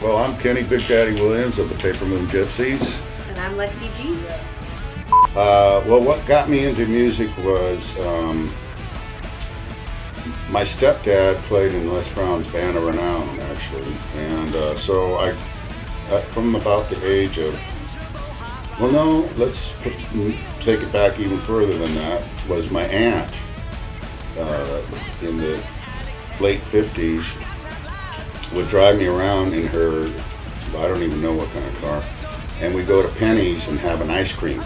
Well, I'm Kenny Big Daddy Williams of the Papermoon Gypsys. And I'm Lexi G. Well, what got me into music was my stepdad played in Les Brown's Band of Renown, actually. And so I, from about the age of, well, no, take it back even further than that, was my aunt in the late 50s would drive me around in her, I don't even know what kind of car, and we'd go to Penny's and have an ice cream.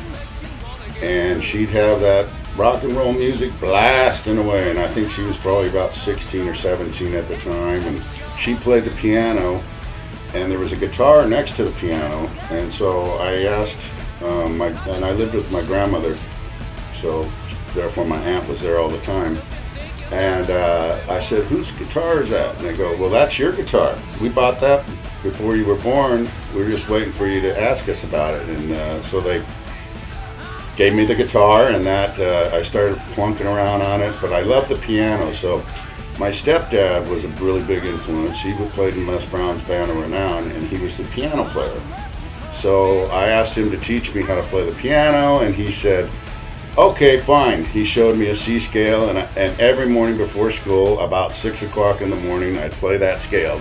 And she'd have that rock and roll music blasting away, and I think she was probably about 16 or 17 at the time, and she played the piano, and there was a guitar next to the piano, and so I asked, and I lived with my grandmother, so therefore my aunt was there all the time. And I said, whose guitar is that? And they go, well, that's your guitar. We bought that before you were born. We were just waiting for you to ask us about it. And so they gave me the guitar, and that I started plunking around on it. But I loved the piano, so my stepdad was a really big influence. He played in Les Brown's Band of Renown, and he was the piano player. So I asked him to teach me how to play the piano, and he said, okay, fine. He showed me a C scale, and every morning before school, about 6 o'clock in the morning, I'd play that scale.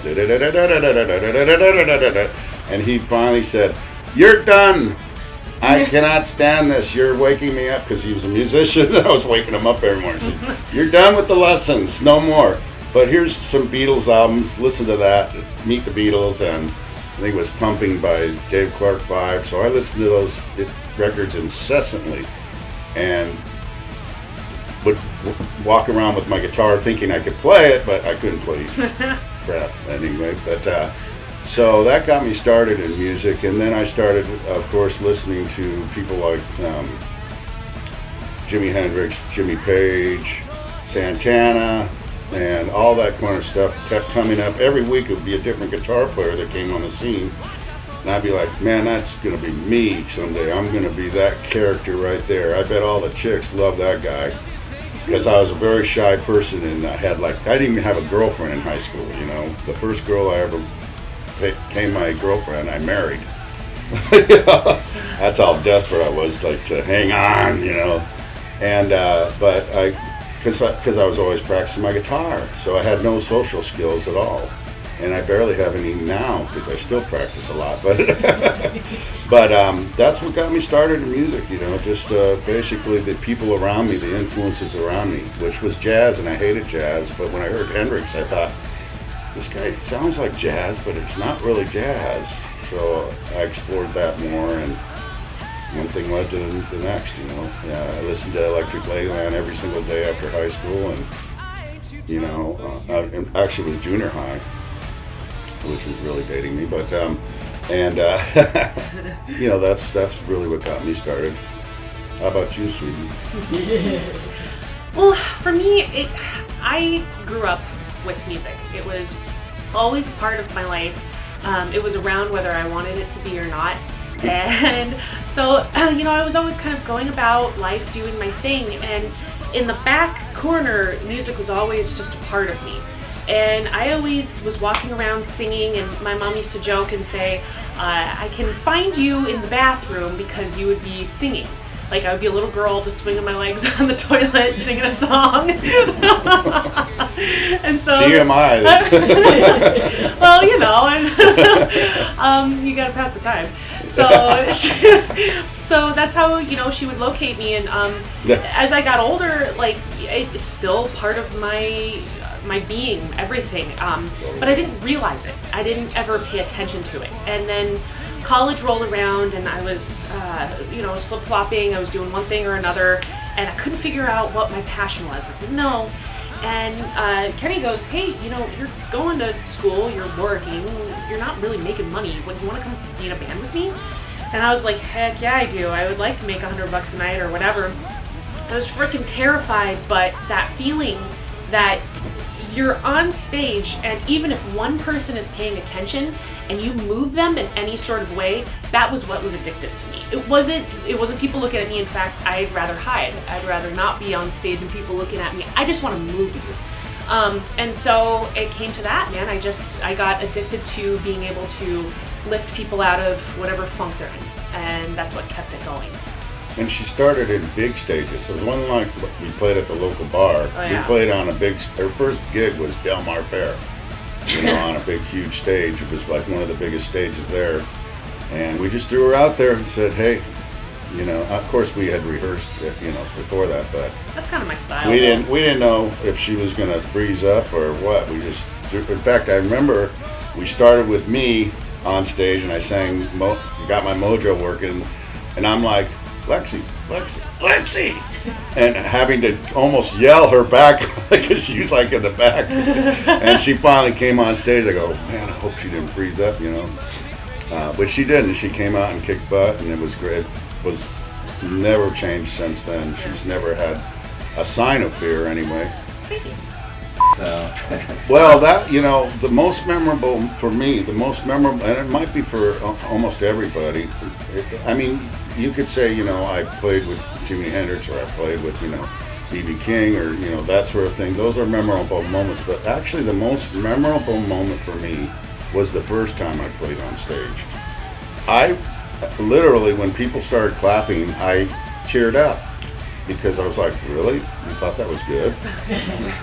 And he finally said, you're done. I cannot stand this. You're waking me up, because he was a musician. I was waking him up every morning. Said, you're done with the lessons. No more. But here's some Beatles albums. Listen to that. Meet the Beatles, and I think it was Pumping by Dave Clark 5. So I listened to those records incessantly, and would walk around with my guitar thinking I could play it, but I couldn't play crap anyway. But so that got me started in music, and then I started, of course, listening to people like Jimi Hendrix, Jimmy Page, Santana, and all that kind of stuff kept coming up. Every week it would be a different guitar player that came on the scene. And I'd be like, man, that's going to be me someday. I'm going to be that character right there. I bet all the chicks love that guy. Because I was a very shy person, and I didn't even have a girlfriend in high school, you know. The first girl I ever became my girlfriend, I married. That's how desperate I was, like, to hang on, you know. And, because I was always practicing my guitar, so I had no social skills at all. And I barely have any now, because I still practice a lot. But that's what got me started in music, you know, just basically the people around me, the influences around me, which was jazz, and I hated jazz. But when I heard Hendrix, I thought, this guy sounds like jazz, but it's not really jazz. So I explored that more, and one thing led to the next, you know. Yeah, I listened to Electric Ladyland every single day after high school, and, you know, actually it was junior high, which was really dating me, but you know, that's really what got me started. How about you, sweetie? Well, for me, I grew up with music. It was always a part of my life. It was around whether I wanted it to be or not. And so, you know, I was always kind of going about life doing my thing, and in the back corner, music was always just a part of me. And I always was walking around singing, and my mom used to joke and say, I can find you in the bathroom because you would be singing. Like, I would be a little girl just swinging my legs on the toilet singing a song. And so TMI. Well, you know, you gotta pass the time. So that's how, you know, she would locate me. And as I got older, like, it's still part of my being, everything. But I didn't realize it. I didn't ever pay attention to it. And then college rolled around, and I was, you know, I was flip-flopping. I was doing one thing or another, and I couldn't figure out what my passion was. I didn't know. And Kenny goes, hey, you know, you're going to school, you're working, you're not really making money. What, you want to come be in a band with me? And I was like, heck yeah, I do. I would like to make $100 a night or whatever. I was freaking terrified, but that feeling that you're on stage, and even if one person is paying attention and you move them in any sort of way, that was what was addictive to me. It wasn't people looking at me. In fact, I'd rather hide. I'd rather not be on stage and people looking at me. I just want to move you. And so it came to that, man. I got addicted to being able to lift people out of whatever funk they're in, and that's what kept it going. And she started in big stages. It was one like we played at the local bar. Oh, yeah. We played on her first gig was Del Mar Fair, on a big, huge stage. It was like one of the biggest stages there. And we just threw her out there and said, hey, of course we had rehearsed, before that, but that's kind of my style. We didn't know if she was going to freeze up or what. We just, in fact, I remember we started with me on stage and I sang, got my mojo working, and I'm like, Lexi, and having to almost yell her back because she was like in the back. And she finally came on stage. I go, man, I hope she didn't freeze up, But she didn't. She came out and kicked butt, and it was great. Was never changed since then. She's never had a sign of fear anyway. So. Well, that, the most memorable for me, and it might be for almost everybody. I mean, you could say, I played with Jimi Hendrix, or I played with, B.B. King, or, that sort of thing. Those are memorable moments. But actually, the most memorable moment for me was the first time I played on stage. I literally, when people started clapping, I teared up. Because I was like, really? You thought that was good?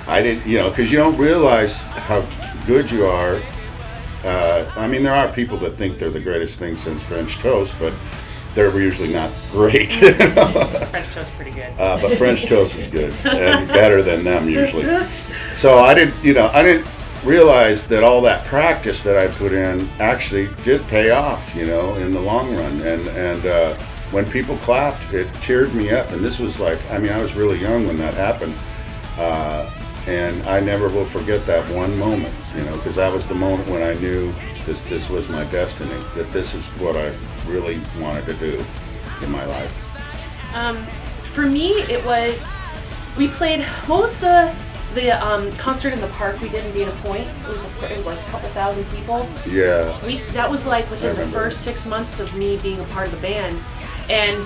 I didn't, because you don't realize how good you are. I mean, there are people that think they're the greatest thing since French toast, but they're usually not great. French toast is pretty good. But French toast is good and better than them usually. So I didn't realize that all that practice that I put in actually did pay off, in the long run. And when people clapped, it teared me up. And this was like, I was really young when that happened. And I never will forget that one moment, because that was the moment when I knew this was my destiny, that this is what I really wanted to do in my life. For me, it was, we played, what was the concert in the park we did in Dana Point? It was like a couple thousand people. Yeah. That was like within the first 6 months of me being a part of the band. And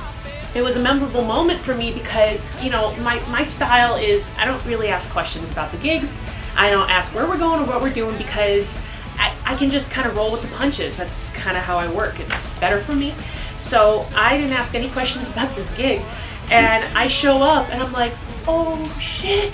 it was a memorable moment for me because, my style is, I don't really ask questions about the gigs. I don't ask where we're going or what we're doing because I can just kind of roll with the punches. That's kind of how I work. It's better for me. So I didn't ask any questions about this gig. And I show up and I'm like, oh shit,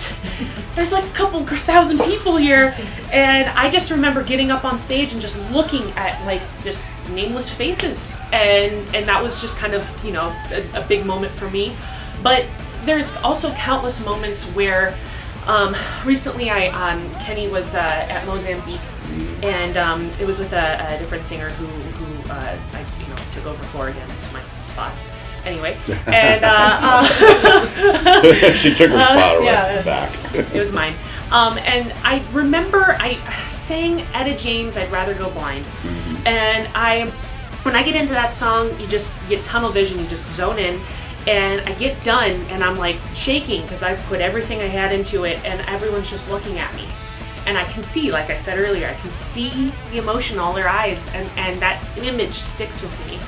there's like a couple thousand people here. And I just remember getting up on stage and just looking at like just nameless faces. And that was just kind of, a big moment for me. But there's also countless moments where recently Kenny was at Mozambique, and it was with a different singer who I took over for again. It's my spot. Anyway, and she took her spot away back. It was mine. And I remember I sang Etta James, I'd Rather Go Blind. Mm-hmm. And when I get into that song, you get tunnel vision, you just zone in. And I get done and I'm like shaking because I put everything I had into it and everyone's just looking at me. And I can see, like I said earlier, I can see the emotion in all their eyes, and that image sticks with me.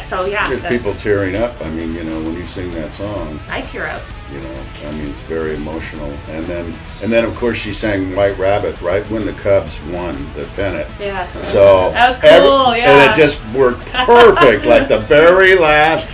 So yeah. There's people tearing up. When you sing that song, I tear up. It's very emotional. And then of course she sang White Rabbit right when the Cubs won the pennant. Yeah. So that was cool. And it just worked perfect. Like the very last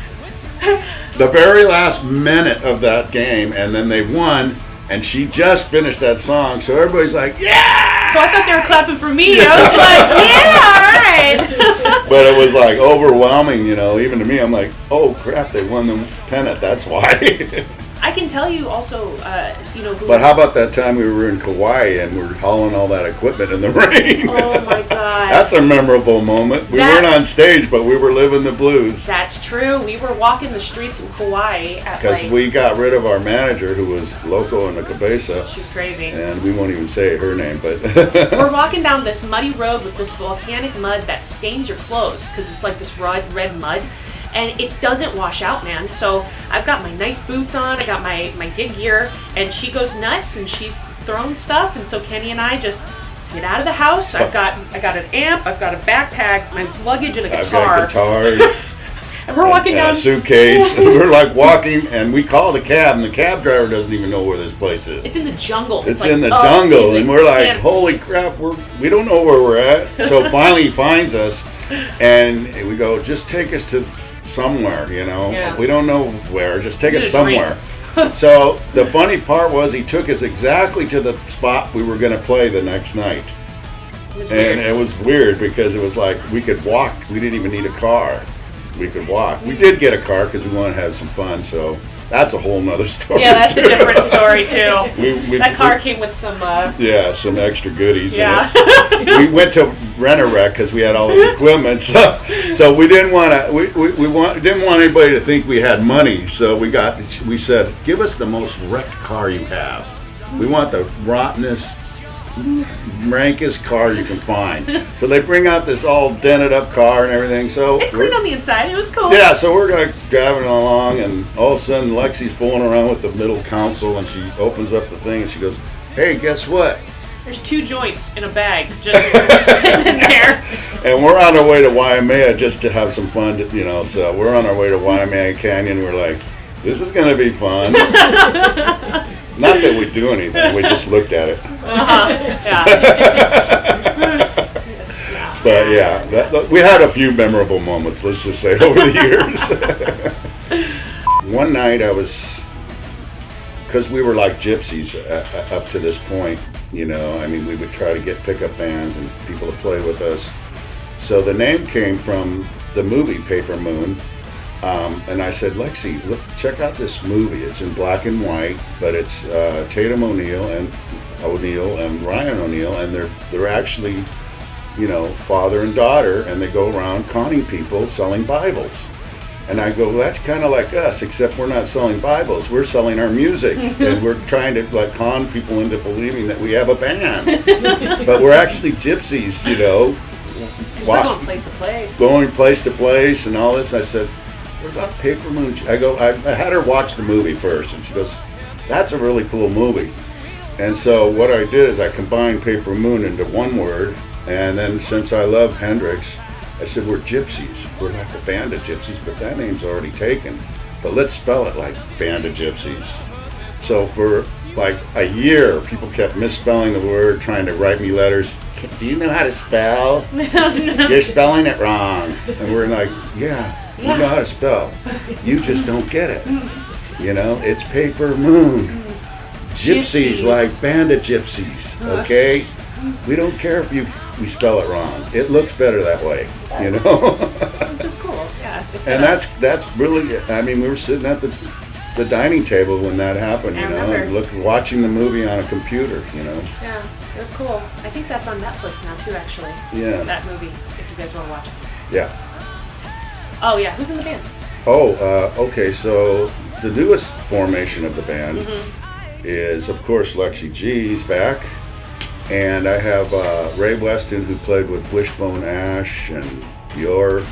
minute of that game, and then they won, and she just finished that song. So everybody's like, yeah! So I thought they were clapping for me. I was like, yeah, all right. But it was like overwhelming, even to me. I'm like, oh crap, they won the pennant, that's why. I can tell you also, But how about that time we were in Kauai and we were hauling all that equipment in the rain? Oh my God. That's a memorable moment. We weren't on stage, but we were living the blues. That's true. We were walking the streets in Kauai because we got rid of our manager who was loco in the cabeza. She's crazy. And we won't even say her name, but we're walking down this muddy road with this volcanic mud that stains your clothes because it's like this red mud. And it doesn't wash out, man. So I've got my nice boots on, I got my gig gear, and she goes nuts and she's throwing stuff. And so Kenny and I just get out of the house. I got an amp, I've got a backpack, my luggage, and a guitar. I've got a guitar. And we're walking and down. a suitcase, and we're like walking, and we call the cab, and the cab driver doesn't even know where this place is. It's in the jungle. It's like, in the oh, jungle, and we're like, can't- holy crap, we don't know where we're at. So finally he finds us, and we go, just take us to somewhere, you know. Yeah. We don't know where, just take Need us a drink. somewhere. So the funny part was he took us exactly to the spot we were going to play the next night. It was And weird. it was weird because it was like we could walk. We didn't even need a car. We could walk. We did get a car because we wanted to have some fun. So that's a whole nother story. Yeah, that's too. a different story too. We- That car came with some. Yeah, some extra goodies. Yeah. In it. We went to Rent-A-Wreck because we had all this equipment. So we didn't want to. Didn't want anybody to think we had money. So we said, give us the most wrecked car you have. We want the rottenest, rankest car you can find. So they bring out this all dented up car and everything. So It cleaned on the inside. It was cool. yeah, so we're like driving along, and all of a sudden Lexi's fooling around with the middle console, and she opens up the thing and she goes, "Hey, guess what?" There's 2 joints in a bag just sitting in there. And we're on our way to Waimea just to have some fun, you know. So we're on our way to Waimea Canyon. We're like, this is gonna be fun. Not that we do anything, we just looked at it. Yeah. But yeah, we had a few memorable moments, let's just say, over the years. One night I was, because we were like gypsies up to this point, you know, I mean, we would try to get pickup bands and people to play with us. So the name came from the movie Papermoon. And I said, Lexi, look, check out this movie. It's in black and white, but it's Tatum O'Neal and Ryan O'Neal, and they're actually, you know, father and daughter, and they go around conning people selling Bibles. And I go, well, that's kind of like us, except we're not selling Bibles. We're selling our music, and we're trying to like con people into believing that we have a band, but we're actually gypsies, you know. We're going place to place. Going place to place and all this. I said, what about Papermoon? I had her watch the movie first, and she goes, that's a really cool movie. And so what I did is I combined Papermoon into one word, and then since I love Hendrix, I said, we're gypsies. We're like a band of gypsies, but that name's already taken. But let's spell it like Band of Gypsies. So for like a year, people kept misspelling the word, trying to write me letters. Do you know how to spell? You're spelling it wrong. And we're like, yeah. You know how to spell. You just don't get it. You know, it's Papermoon. Gypsies, like Band of Gypsies, okay? We don't care if we spell it wrong. It looks better that way, you know? Which is cool, yeah. And that's really, I mean, we were sitting at the dining table when that happened, you I know, remember. and watching the movie on a computer, you know? Yeah, it was cool. I think that's on Netflix now too, actually. Yeah. That movie, if you guys want to watch it. Yeah. Oh yeah, who's in the band? Oh, okay, so the newest formation of the band is, of course, Lexi G's back. And I have Ray Weston, who played with Wishbone Ash and Bjork,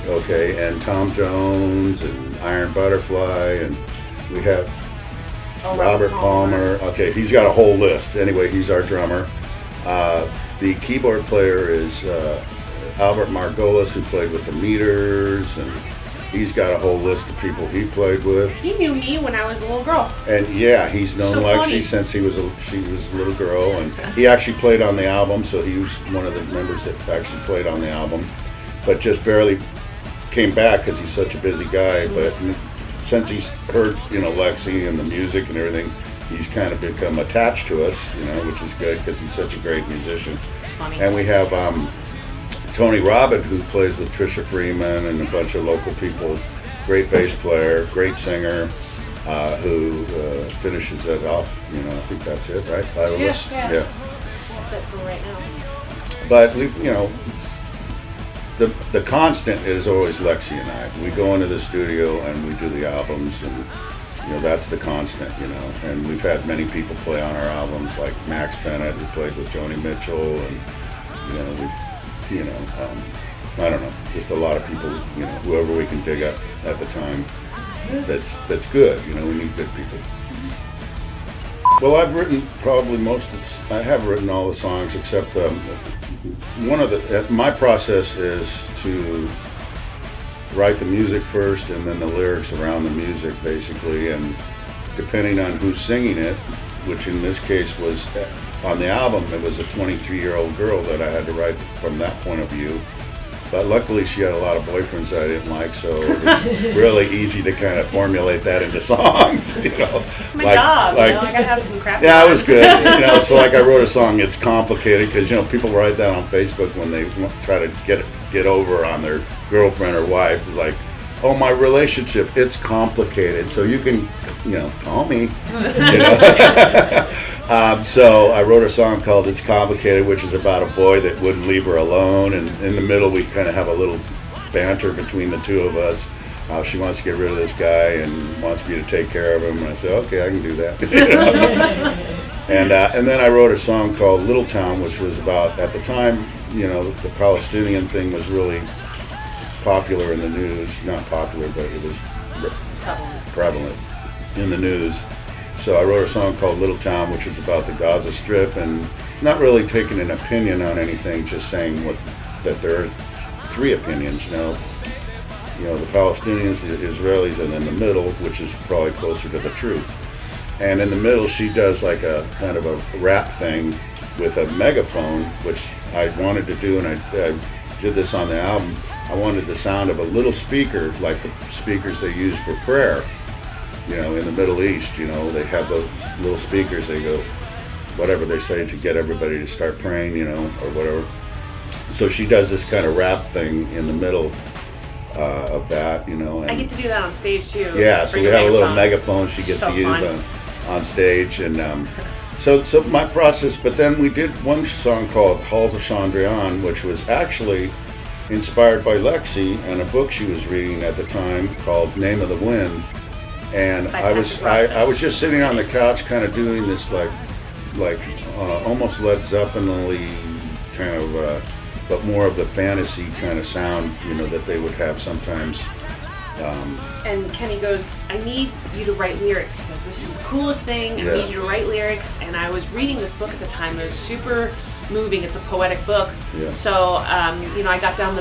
okay, and Tom Jones and Iron Butterfly, and we have Robert Palmer. Okay, he's got a whole list. Anyway, he's our drummer. The keyboard player is Albert Margolis, who played with the Meters, and he's got a whole list of people he played with. He knew me when I was a little girl. And yeah, he's known So Lexi funny. since she was a little girl, and he actually played on the album, so he was one of the members that actually played on the album, but just barely came back because he's such a busy guy. But since he's heard, you know, Lexi and the music and everything, he's kind of become attached to us, you know, which is good because he's such a great musician. It's funny. And we have Tony Robin, who plays with Trisha Freeman and a bunch of local people. Great bass player, great singer, who finishes it off. You know, I think that's it, right? Yeah. That's it for right now. But we've, you know, the constant is always Lexi and I. We go into the studio and we do the albums, and you know, that's the constant. You know, and we've had many people play on our albums, like Max Bennett, who played with Joni Mitchell, and I don't know, just a lot of people, you know, whoever we can dig up at the time. That's good. You know, we need good people. Well, I've written probably I have written all the songs except my process is to write the music first and then the lyrics around the music, basically, and depending on who's singing it, which in this case was on the album, it was a 23-year-old girl that I had to write from that point of view. But luckily she had a lot of boyfriends that I didn't like, so it was really easy to kind of formulate that into songs, you know. It's my job, I gotta have some crap. Yeah, it was good, you know, so like I wrote a song, It's Complicated, because, you know, people write that on Facebook when they try to get over on their girlfriend or wife, like, oh, my relationship, it's complicated, so you can, you know, call me, you know. So I wrote a song called It's Complicated, which is about a boy that wouldn't leave her alone, and in the middle we kind of have a little banter between the two of us. She wants to get rid of this guy and wants me to take care of him, and I said, okay, I can do that. And then I wrote a song called Little Town, which was about, at the time, you know, the Palestinian thing was really popular in the news. Not popular, but it was prevalent in the news. So I wrote a song called Little Town, which is about the Gaza Strip, and it's not really taking an opinion on anything, just saying that there are three opinions, you know, the Palestinians, the Israelis, and in the middle, which is probably closer to the truth. And in the middle, she does like a kind of a rap thing with a megaphone, which I wanted to do, and I did this on the album. I wanted the sound of a little speaker, like the speakers they use for prayer. You know, in the Middle East, you know, they have those little speakers, they go, whatever they say to get everybody to start praying, you know, or whatever. So she does this kind of rap thing in the middle of that, you know. And I get to do that on stage too. Yeah, so we have a little megaphone she gets to use on stage. And so my process, but then we did one song called Halls of Chandrian, which was actually inspired by Lexi and a book she was reading at the time called Name of the Wind. And I was just sitting on the couch, kind of doing this like almost Led Zeppelin-y kind of, but more of the fantasy kind of sound, you know, that they would have sometimes. And Kenny goes, I need you to write lyrics because this is the coolest thing. I need you to write lyrics. And I was reading this book at the time. It was super moving. It's a poetic book. Yeah. So, you know, I got down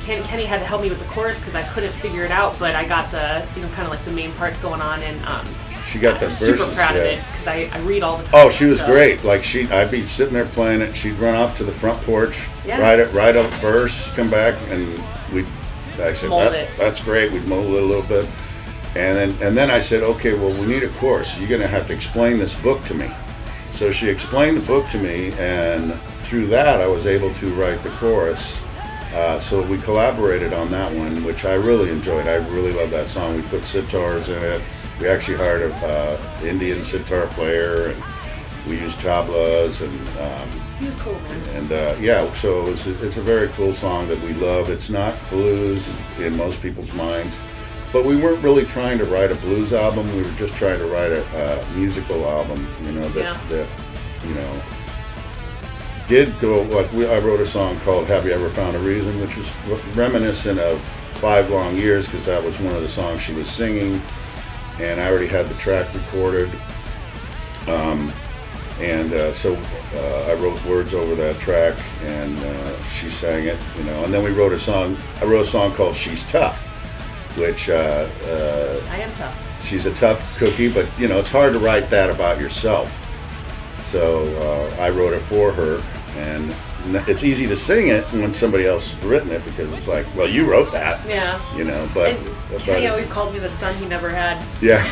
Kenny had to help me with the chorus because I couldn't figure it out, but I got the, you know, kind of like the main parts going on, and she got the verses. Super proud of it because I read all the time. Oh, she was great. Like I'd be sitting there playing it. She'd run off to the front porch, write a verse, come back, and I said, that's great. We'd mold it a little bit, and then I said, okay, well, we need a chorus. You're gonna have to explain this book to me. So she explained the book to me, and through that, I was able to write the chorus. So we collaborated on that one, which I really enjoyed. I really love that song. We put sitars in it. We actually hired a Indian sitar player, and we used tablas, and he was cool, man. And so it's a very cool song that we love. It's not blues in most people's minds, but we weren't really trying to write a blues album. We were just trying to write a musical album, you know, that you know, did go, I wrote a song called Have You Ever Found a Reason, which is reminiscent of 5 Long Years, because that was one of the songs she was singing, and I already had the track recorded. So I wrote words over that track, and she sang it, you know. And then I wrote a song called She's Tough, which I am tough. She's a tough cookie, but you know, it's hard to write that about yourself. So I wrote it for her, and it's easy to sing it when somebody else has written it, because it's like, well, you wrote that. Yeah. You know, but he always called me the son he never had. Yeah.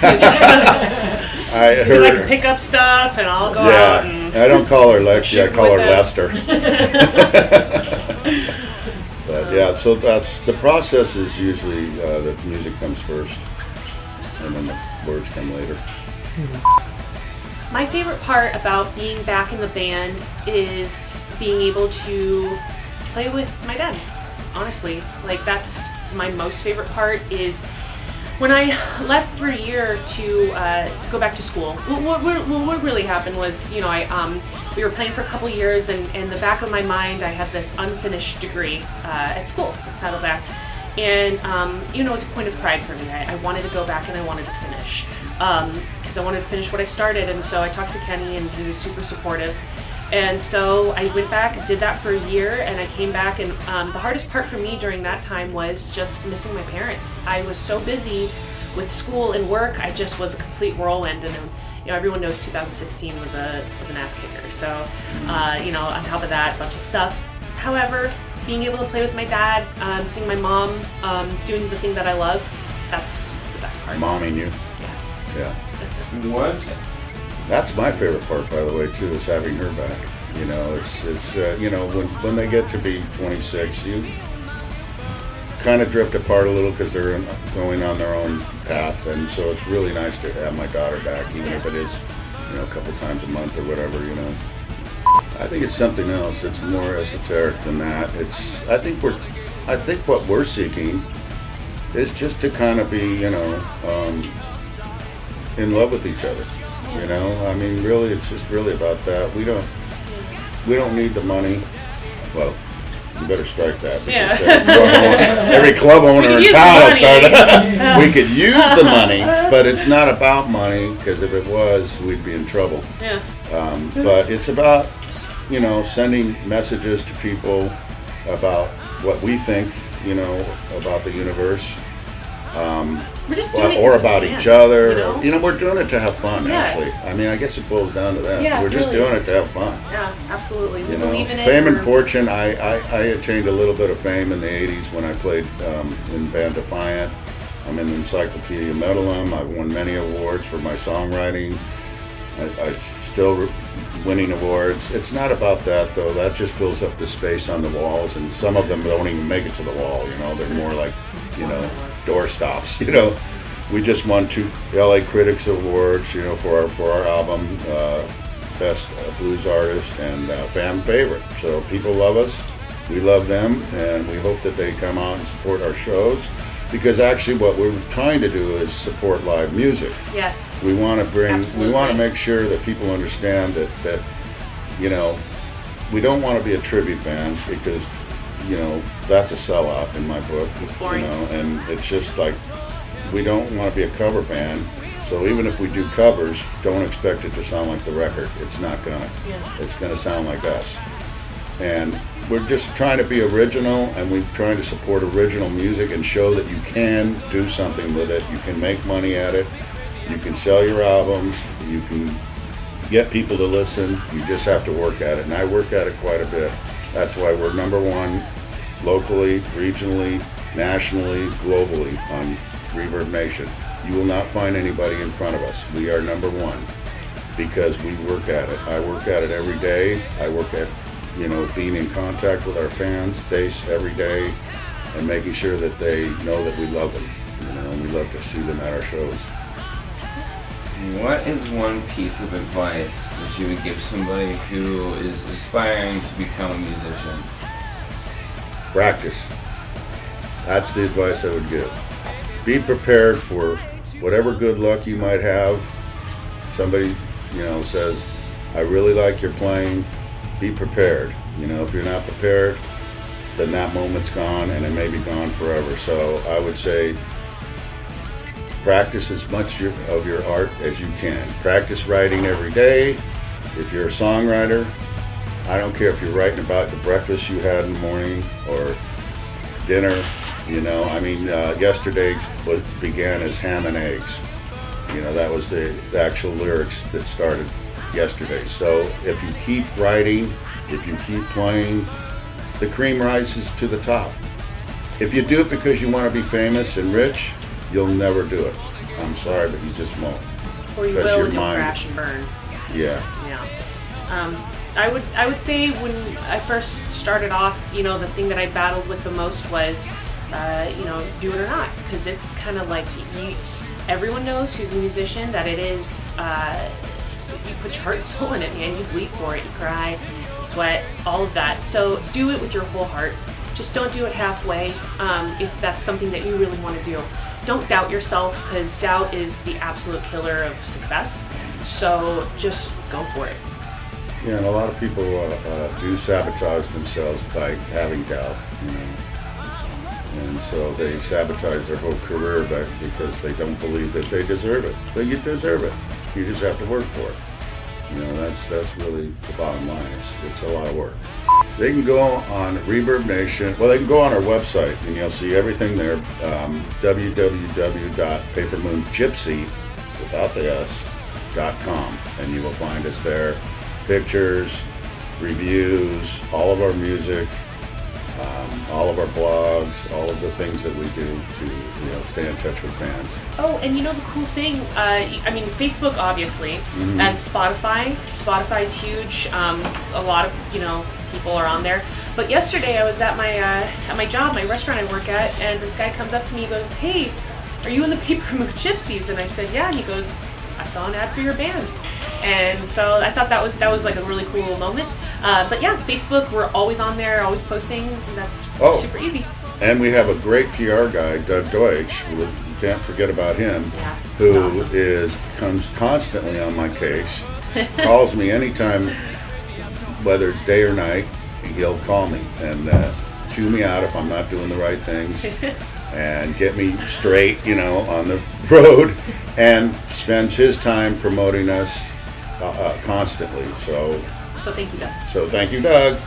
I can pick up stuff, and I'll go out. And I don't call her Lexi. I call her Lester. But yeah, so that's the process. Is usually the music comes first, and then the words come later. My favorite part about being back in the band is being able to play with my dad. Honestly, like that's my most favorite part. Is when I left for a year to go back to school. What really happened was, you know, we were playing for a couple years, and in the back of my mind, I had this unfinished degree at school at Saddleback, and you know, it was a point of pride for me. I wanted to go back and I wanted to finish. Because I wanted to finish what I started, and so I talked to Kenny, and he was super supportive. And so I went back, did that for a year, and I came back, and the hardest part for me during that time was just missing my parents. I was so busy with school and work, I just was a complete whirlwind, and everyone knows 2016 was an ass kicker. So, on top of that, a bunch of stuff. However, being able to play with my dad, seeing my mom doing the thing that I love, that's the best part. Momming you. Yeah. What? That's my favorite part, by the way, too, is having her back. It's when they get to be 26, you kind of drift apart a little because they're going on their own path, and so it's really nice to have my daughter back, even if it is, a couple times a month or whatever. I think it's something else. It's more esoteric than that. I think what we're seeking is just to kind of be, in love with each other. I mean, really, it's just really about that. We don't need the money. Well, you better strike that. Every club owner in town will start. We could use the money, but it's not about money, because if it was, we'd be in trouble. Yeah. But it's about, sending messages to people about what we think, about the universe. Or about each other. We're doing it to have fun, actually. I mean, I guess it boils down to that. Yeah, we're just doing it to have fun. Yeah, absolutely. We believe in it. Fame and fortune. I attained a little bit of fame in the 80s when I played in Band Defiant. I'm in the Encyclopedia Medalum. I've won many awards for my songwriting. I still winning awards. It's not about that, though. That just fills up the space on the walls, and some of them don't even make it to the wall. They're more like, door stops. We just won 2 LA Critics Awards, for our album, Best Blues Artist and Fan Favorite. So people love us, we love them, and we hope that they come out and support our shows, because actually what we're trying to do is support live music. Yes. We want to Absolutely. make sure that people understand that we don't want to be a tribute band, because that's a sellout in my book. It's boring. And it's just like, we don't want to be a cover band. So even if we do covers, don't expect it to sound like the record. It's not gonna. Yeah. It's gonna sound like us. And we're just trying to be original, and we're trying to support original music and show that you can do something with it. You can make money at it. You can sell your albums. You can get people to listen. You just have to work at it. And I work at it quite a bit. That's why we're #1 locally, regionally, nationally, globally on Reverb Nation. You will not find anybody in front of us. We are #1 because we work at it. I work at it every day. I work at, being in contact with our fans every day, and making sure that they know that we love them. And we love to see them at our shows. What is one piece of advice that you would give somebody who is aspiring to become a musician? Practice. That's the advice I would give. Be prepared for whatever good luck you might have. Somebody, says, I really like your playing. Be prepared. If you're not prepared, then that moment's gone, and it may be gone forever. So I would say, practice as much of your art as you can. Practice writing every day. If you're a songwriter, I don't care if you're writing about the breakfast you had in the morning or dinner. Yesterday began as ham and eggs. That was the actual lyrics that started yesterday. So if you keep writing, if you keep playing, the cream rises to the top. If you do it because you want to be famous and rich, you'll never do it. I'm sorry, but you just won't. Or you will, and you'll crash and burn. Yeah. I would say when I first started off, the thing that I battled with the most was, do it or not, because it's kind of like everyone knows who's a musician that it is. You put your heart and soul in it, man. You bleed for it, you cry, you sweat, all of that. So do it with your whole heart. Just don't do it halfway. If that's something that you really want to do. Don't doubt yourself, because doubt is the absolute killer of success. So just go for it. Yeah, and a lot of people do sabotage themselves by having doubt, and so they sabotage their whole career because they don't believe that they deserve it. But you deserve it. You just have to work for it. You know, that's really the bottom line. It's a lot of work. They can go on Reverb Nation. Well, they can go on our website and you'll see everything there. www.papermoongypsy without the s.com, and you will find us there. Pictures, reviews, all of our music, all of our blogs, all of the things that we do to stay in touch with fans. Oh, and you know the cool thing, I mean, Facebook obviously, Mm-hmm. and Spotify. Spotify's huge. A lot of people are on there. But yesterday I was at my job, my restaurant I work at, and this guy comes up to me and goes, "Hey, are you in the Papermoon Gypsys?" And I said, "Yeah." And he goes, "I saw an ad for your band." And so I thought that was like a really cool moment. But yeah, Facebook, we're always on there, always posting. And that's super easy. And we have a great PR guy, Doug Deutsch. You can't forget about him. Yeah, who awesome. comes constantly on my case. Calls me anytime, whether it's day or night. He'll call me and chew me out if I'm not doing the right things, and get me straight, on the road. And spends his time promoting us constantly. So thank you, Doug. So thank you, Doug.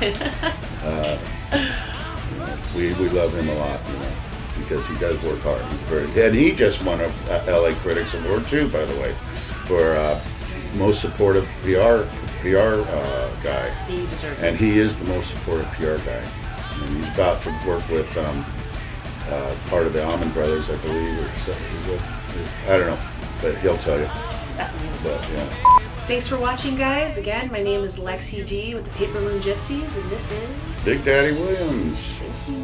We love him a lot, because he does work hard. And he just won a LA Critics Award too, by the way, for most supportive PR guy. He deserves it. And he is the most supportive PR guy. And he's about to work with part of the Almond Brothers, I believe, or something. I don't know, but he'll tell you. That's amazing. But, yeah. Thanks for watching, guys. Again, my name is Lexi G with the Papermoon Gypsys, and this is Big Daddy Williams. Thank you.